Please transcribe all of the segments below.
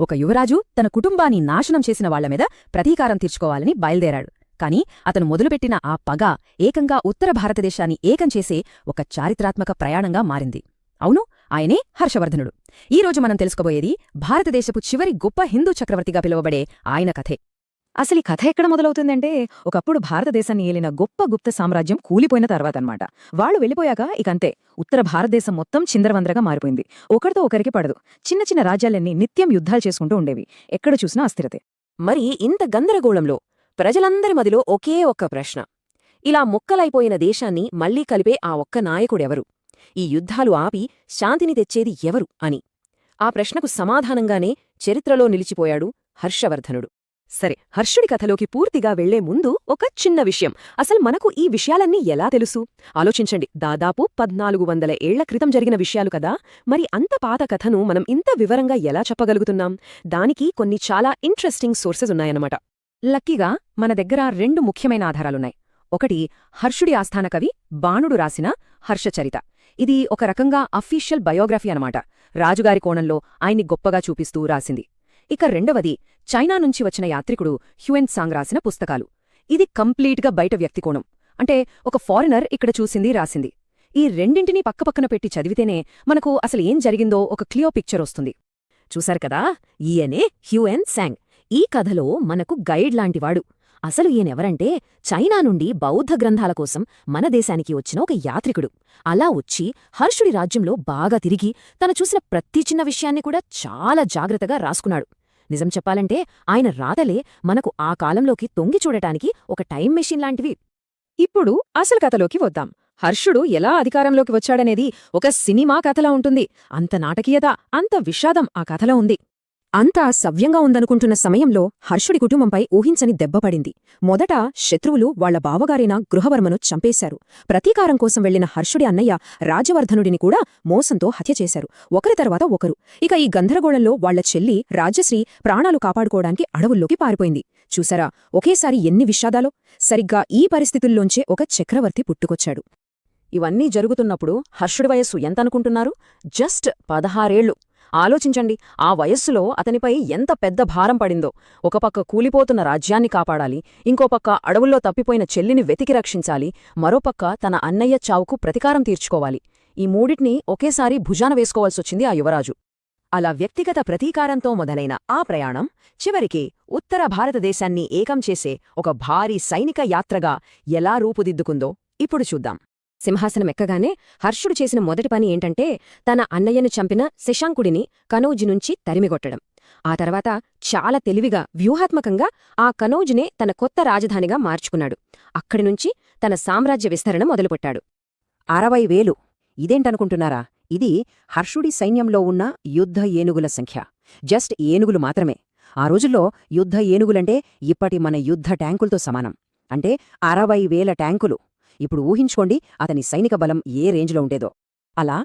ఒక యువరాజు తన కుటుంబాన్ని నాశనం చేసిన వాళ్లమీద ప్రతీకారం తీర్చుకోవాలని బయల్దేరాడు. కాని అతను మొదలుపెట్టిన ఆ పగ ఏకంగా ఉత్తర భారతదేశాన్ని ఏకం చేసే ఒక చారిత్రాత్మక ప్రయాణంగా మారింది. అవును, ఆయనే హర్షవర్ధనుడు. ఈరోజు మనం తెలుసుకోబోయేది భారతదేశపు చివరి గొప్ప హిందూ చక్రవర్తిగా పిలువబడే ఆయన కథే. అసలు ఈ కథ ఎక్కడ మొదలవుతుందంటే, ఒకప్పుడు భారతదేశాన్ని ఏలిన గొప్ప గుప్త సామ్రాజ్యం కూలిపోయిన తర్వాతన్నమాట. వాళ్లు వెళ్ళిపోయాక ఇకంతే ఉత్తర భారతదేశం మొత్తం చిందరవందరగా మారిపోయింది. ఒకరితో ఒకరికి పడదు. చిన్న చిన్న రాజ్యాలన్నీ నిత్యం యుద్ధాలు చేసుకుంటూ ఉండేవి. ఎక్కడ చూసినా అస్థిరతే. మరి ఇంత గందరగోళంలో ప్రజలందరి మదిలో ఒకే ఒక్క ప్రశ్న: ఇలా ముక్కలైపోయిన దేశాన్ని మళ్లీ కలిపే ఆ ఒక్క నాయకుడెవరు? ఈ యుద్ధాలు ఆపి శాంతిని తెచ్చేది ఎవరు అని. ఆ ప్రశ్నకు సమాధానంగానే చరిత్రలో నిలిచిపోయాడు హర్షవర్ధనుడు. సరే, హర్షుడి కథలోకి పూర్తిగా వెళ్లే ముందు ఒక చిన్న విషయం. అసలు మనకు ఈ విషయాలన్నీ ఎలా తెలుసు? ఆలోచించండి. దాదాపు 1400 ఏళ్ల క్రితం జరిగిన విషయాలు కదా. మరి అంత పాత కథను మనం ఇంత వివరంగా ఎలా చెప్పగలుగుతున్నాం? దానికి కొన్ని చాలా ఇంట్రెస్టింగ్ సోర్సెస్ ఉన్నాయన్నమాట. లక్కీగా మన దగ్గర 2 ముఖ్యమైన ఆధారాలున్నాయి. ఒకటి హర్షుడి ఆస్థాన కవి బాణుడు రాసిన హర్షచరిత. ఇది ఒక రకంగా అఫీషియల్ బయోగ్రఫీ అనమాట. రాజుగారి కోణంలో ఆయన్ని గొప్పగా చూపిస్తూ రాసింది. ఇక రెండవది చైనా నుంచి వచ్చిన యాత్రికుడు హ్యుయెన్ సాంగ్ రాసిన పుస్తకాలు. ఇది కంప్లీట్గా బయట వ్యక్తికోణం. అంటే ఒక ఫారినర్ ఇక్కడ చూసింది రాసింది. ఈ రెండింటినీ పక్కపక్కన పెట్టి చదివితేనే మనకు అసలు ఏం జరిగిందో ఒక క్లియర్ పిక్చర్ వస్తుంది. చూశారు కదా, ఈయనే హ్యుయెన్ సాంగ్. ఈ కథలో మనకు గైడ్ లాంటివాడు. అసలు ఈయనెవరంటే, చైనా నుండి బౌద్ధ గ్రంథాల కోసం మన దేశానికి వచ్చిన ఒక యాత్రికుడు. అలా వచ్చి హర్షుడి రాజ్యంలో బాగా తిరిగి తను చూసిన ప్రతి చిన్న విషయాన్ని కూడా చాలా జాగ్రత్తగా రాసుకున్నాడు. నిజం చెప్పాలంటే ఆయన రాతలే మనకు ఆ కాలంలోకి తొంగి చూడటానికి ఒక టైం మెషిన్ లాంటివి. ఇప్పుడు అసలు కథలోకి వద్దాం. హర్షుడు ఎలా అధికారంలోకి వచ్చాడనేది ఒక సినిమా కథలా ఉంటుంది. అంత నాటకీయత, అంత విషాదం ఆ కథలో ఉంది. అంతా సవ్యంగా ఉందనుకుంటున్న సమయంలో హర్షుడి కుటుంబంపై ఊహించని దెబ్బపడింది. మొదట శత్రువులు వాళ్ల బావగారైన గృహవర్మను చంపేశారు. ప్రతీకారం కోసం వెళ్లిన హర్షుడి అన్నయ్య రాజవర్ధనుడిని కూడా మోసంతో హత్య చేశారు. ఒకరి తర్వాత ఒకరు. ఇక ఈ గందరగోళంలో వాళ్ల చెల్లి రాజశ్రీ ప్రాణాలు కాపాడుకోవడానికి అడవుల్లోకి పారిపోయింది. చూసారా ఒకేసారి ఎన్ని విషాదాలో. సరిగ్గా ఈ పరిస్థితుల్లోంచే ఒక చక్రవర్తి పుట్టుకొచ్చాడు. ఇవన్నీ జరుగుతున్నప్పుడు హర్షుడి వయస్సు ఎంతనుకుంటున్నారు? జస్ట్ 16 ఏళ్లు. ఆలోచించండి, ఆ వయస్సులో అతనిపై ఎంత పెద్ద భారం పడిందో. ఒక పక్క కూలిపోతున్న రాజ్యాన్ని కాపాడాలి, ఇంకోపక్క అడవుల్లో తప్పిపోయిన చెల్లిని వెతికి రక్షించాలి, మరోపక్క తన అన్నయ్య చావుకు ప్రతీకారం తీర్చుకోవాలి. ఈ మూడిటిని ఒకేసారి భుజాన వేసుకోవాల్సొచ్చింది ఆ యువరాజు. అలా వ్యక్తిగత ప్రతీకారంతో మొదలైన ఆ ప్రయాణం చివరికి ఉత్తర భారతదేశాన్ని ఏకం చేసే ఒక భారీ సైనిక యాత్రగా ఎలా రూపుదిద్దుకుందో ఇప్పుడు చూద్దాం. సింహాసనమెక్కగానే హర్షుడు చేసిన మొదటి పని ఏంటంటే, తన అన్నయ్యను చంపిన శశాంకుడిని కనౌజు నుంచి తరిమిగొట్టడం. ఆ తర్వాత చాలా తెలివిగా, వ్యూహాత్మకంగా ఆ కనౌజునే తన కొత్త రాజధానిగా మార్చుకున్నాడు. అక్కడినుంచి తన సామ్రాజ్య విస్తరణ మొదలుపెట్టాడు. 60,000. ఇదేంటనుకుంటున్నారా? ఇది హర్షుడి సైన్యంలో ఉన్న యుద్ధ ఏనుగుల సంఖ్య. జస్ట్ ఏనుగులు మాత్రమే. ఆ రోజుల్లో యుద్ధ ఏనుగులంటే ఇప్పటి మన యుద్ధ ట్యాంకులతో సమానం. అంటే 60,000 ట్యాంకులు. ఇప్పుడు ఊహించుకోండి అతని సైనిక బలం ఏ రేంజ్లో ఉండేదో. అలా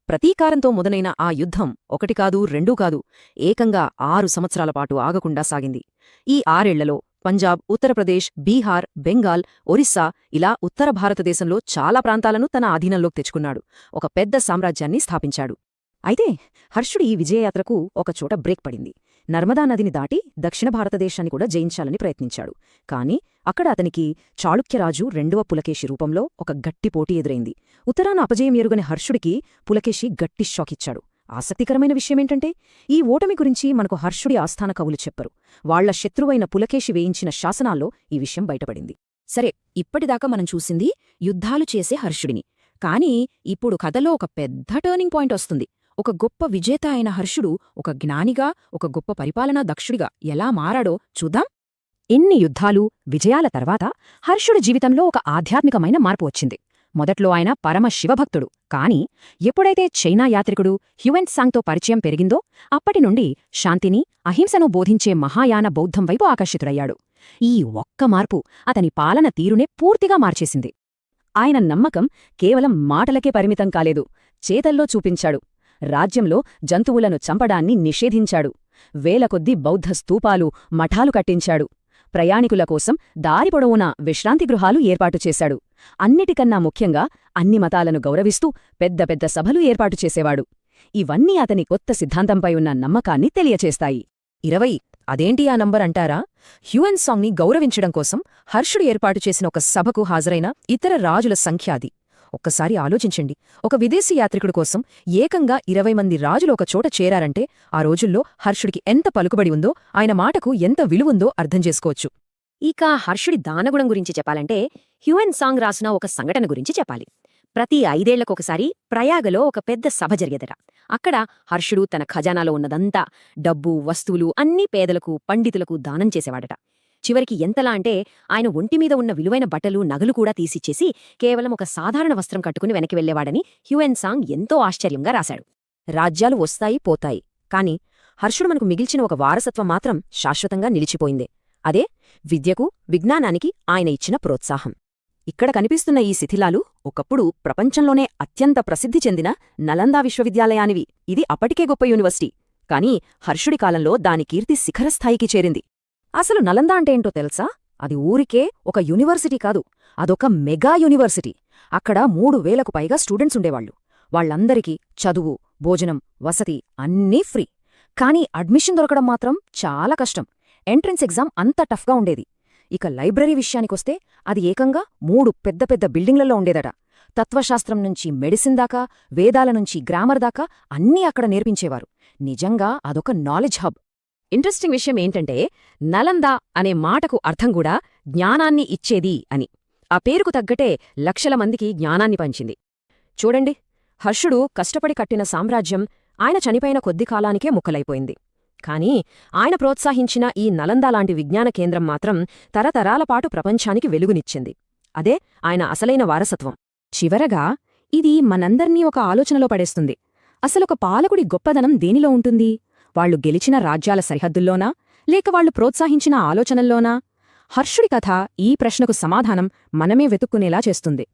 ప్రతీకారంతో మొదలైన ఆ యుద్ధం 1 కాదు 2 కాదు, ఏకంగా 6 సంవత్సరాల పాటు ఆగకుండా సాగింది. ఈ 6 ఏళ్లలో పంజాబ్, ఉత్తరప్రదేశ్, బీహార్, బెంగాల్, ఒరిస్సా ఇలా ఉత్తర భారతదేశంలో చాలా ప్రాంతాలను తన అధీనంలోకి తెచ్చుకున్నాడు. ఒక పెద్ద సామ్రాజ్యాన్ని స్థాపించాడు. అయితే హర్షుడి ఈ విజయయాత్రకు ఒకచోట బ్రేక్ పడింది. నర్మదా నదిని దాటి దక్షిణ భారతదేశాన్ని కూడా జయించాలని ప్రయత్నించాడు. కాని అక్కడ అతనికి చాళుక్యరాజు 2వ పులకేశి రూపంలో ఒక గట్టి పోటీ ఎదురైంది. ఉత్తరాన అపజయం ఎరుగని హర్షుడికి పులకేశి గట్టి షాకిచ్చాడు. ఆసక్తికరమైన విషయమేంటంటే, ఈ ఓటమి గురించి మనకు హర్షుడి ఆస్థాన కవులు చెప్పరు. వాళ్ల శత్రువైన పులకేశి వేయించిన శాసనాల్లో ఈ విషయం బయటపడింది. సరే, ఇప్పటిదాకా మనం చూసింది యుద్ధాలు చేసే హర్షుడిని. కాని ఇప్పుడు కథలో ఒక పెద్ద టర్నింగ్ పాయింట్ వస్తుంది. ఒక గొప్ప విజేత అయిన హర్షుడు ఒక జ్ఞానిగా, ఒక గొప్ప పరిపాలనా దక్షుడిగా ఎలా మారాడో చూద్దాం. ఇన్ని యుద్ధాలు, విజయాల తర్వాత హర్షుడి జీవితంలో ఒక ఆధ్యాత్మికమైన మార్పు వచ్చింది. మొదట్లో ఆయన పరమ శివభక్తుడు. కాని ఎప్పుడైతే చైనా యాత్రికుడు హ్యుయెన్ సాంగ్తో పరిచయం పెరిగిందో అప్పటినుండి శాంతిని, అహింసను బోధించే మహాయాన బౌద్ధం వైపు ఆకర్షితుడయ్యాడు. ఈ ఒక్క మార్పు అతని పాలన తీరునే పూర్తిగా మార్చేసింది. ఆయన నమ్మకం కేవలం మాటలకే పరిమితం కాలేదు, చేతల్లో చూపించాడు. రాజ్యంలో జంతువులను చంపడాన్ని నిషేధించాడు. వేలకొద్దీ బౌద్ధ స్తూపాలు, మఠాలు కట్టించాడు. ప్రయాణికుల కోసం దారిపొడవునా విశ్రాంతి గృహాలు ఏర్పాటు చేశాడు. అన్నిటికన్నా ముఖ్యంగా అన్ని మతాలను గౌరవిస్తూ పెద్ద పెద్ద సభలు ఏర్పాటు చేసేవాడు. ఇవన్నీ అతని కొత్త సిద్ధాంతంపై ఉన్న నమ్మకాన్ని తెలియచేస్తాయి. 20 అదేంటి ఆ నంబర్ అంటారా? హ్యూయన్ సాంగ్ని గౌరవించడం కోసం హర్షుడు ఏర్పాటు చేసిన ఒక సభకు హాజరైన ఇతర రాజుల సంఖ్య అది. ఒక్కసారి ఆలోచించండి, ఒక విదేశీ యాత్రికుడు కోసం ఏకంగా 20 మంది రాజులు ఒక చోట చేరారంటే ఆ రోజుల్లో హర్షుడికి ఎంత పలుకుబడి ఉందో, ఆయన మాటకు ఎంత విలువుందో అర్థం చేసుకోవచ్చు. ఇక హర్షుడి దానగుణం గురించి చెప్పాలంటే హ్యూయన్ సాంగ్ రాసిన ఒక సంఘటన గురించి చెప్పాలి. ప్రతి 5 ఏళ్లకొకసారి ప్రయాగలో ఒక పెద్ద సభ జరిగేదట. అక్కడ హర్షుడు తన ఖజానాలో ఉన్నదంతా డబ్బు, వస్తువులు అన్నీ పేదలకు, పండితులకు దానం చేసేవాడట. చివరికి ఎంతలా అంటే ఆయన ఒంటిమీద ఉన్న విలువైన బట్టలు, నగలు కూడా తీసిచ్చేసి కేవలం ఒక సాధారణ వస్త్రం కట్టుకుని వెనక్కి వెళ్లేవాడని హ్యూయన్ సాంగ్ ఎంతో ఆశ్చర్యంగా రాశాడు. రాజ్యాలు వస్తాయి పోతాయి, కాని హర్షుడు మనకు మిగిల్చిన ఒక వారసత్వం మాత్రం శాశ్వతంగా నిలిచిపోయిందే. అదే విద్యకు, విజ్ఞానానికి ఆయన ఇచ్చిన ప్రోత్సాహం. ఇక్కడ కనిపిస్తున్న ఈ శిథిలాలు ఒకప్పుడు ప్రపంచంలోనే అత్యంత ప్రసిద్ధి చెందిన నలందా విశ్వవిద్యాలయానివి. ఇది అప్పటికే గొప్ప యూనివర్సిటీ, కానీ హర్షుడి కాలంలో దాని కీర్తి శిఖరస్థాయికి చేరింది. అసలు నలంద అంటే ఏంటో తెలుసా? అది ఊరికే ఒక యూనివర్సిటీ కాదు, అదొక మెగా యూనివర్సిటీ. అక్కడ 3000కు పైగా స్టూడెంట్స్ ఉండేవాళ్లు. వాళ్లందరికీ చదువు, భోజనం, వసతి అన్నీ ఫ్రీ. కానీ అడ్మిషన్ దొరకడం మాత్రం చాలా కష్టం. ఎంట్రన్స్ ఎగ్జామ్ అంత టఫ్గా ఉండేది. ఇక లైబ్రరీ విషయానికొస్తే అది ఏకంగా 3 పెద్ద పెద్ద బిల్డింగ్లలో ఉండేదట. తత్వశాస్త్రం నుంచి మెడిసిన్ దాకా, వేదాల నుంచి గ్రామర్ దాకా అన్నీ అక్కడ నేర్పించేవారు. నిజంగా అదొక నాలెడ్జ్ హబ్. ఇంట్రెస్టింగ్ విషయం ఏంటంటే, నలంద అనే మాటకు అర్థం కూడా జ్ఞానాన్ని ఇచ్చేది అని. ఆ పేరుకు తగ్గటే లక్షల మందికి జ్ఞానాన్ని పంచింది. చూడండి, హర్షుడు కష్టపడి కట్టిన సామ్రాజ్యం ఆయన చనిపోయిన కొద్ది కాలానికే ముక్కలైపోయింది. కానీ ఆయన ప్రోత్సహించిన ఈ నలంద లాంటి విజ్ఞాన కేంద్రం మాత్రం తరతరాలపాటు ప్రపంచానికి వెలుగునిచ్చింది. అదే ఆయన అసలైన వారసత్వం. చివరగా ఇది మనందర్నీ ఒక ఆలోచనలో పడేస్తుంది. అసలొక పాలకుడి గొప్పదనం దేనిలో ఉంటుంది? వాళ్లు గెలిచిన రాజ్యాల సరిహద్దుల్లోనా, లేక వాళ్లు ప్రోత్సహించిన ఆలోచనల్లోనా? హర్షుడి కథ ఈ ప్రశ్నకు సమాధానం మనమే వెతుక్కునేలా చేస్తుంది.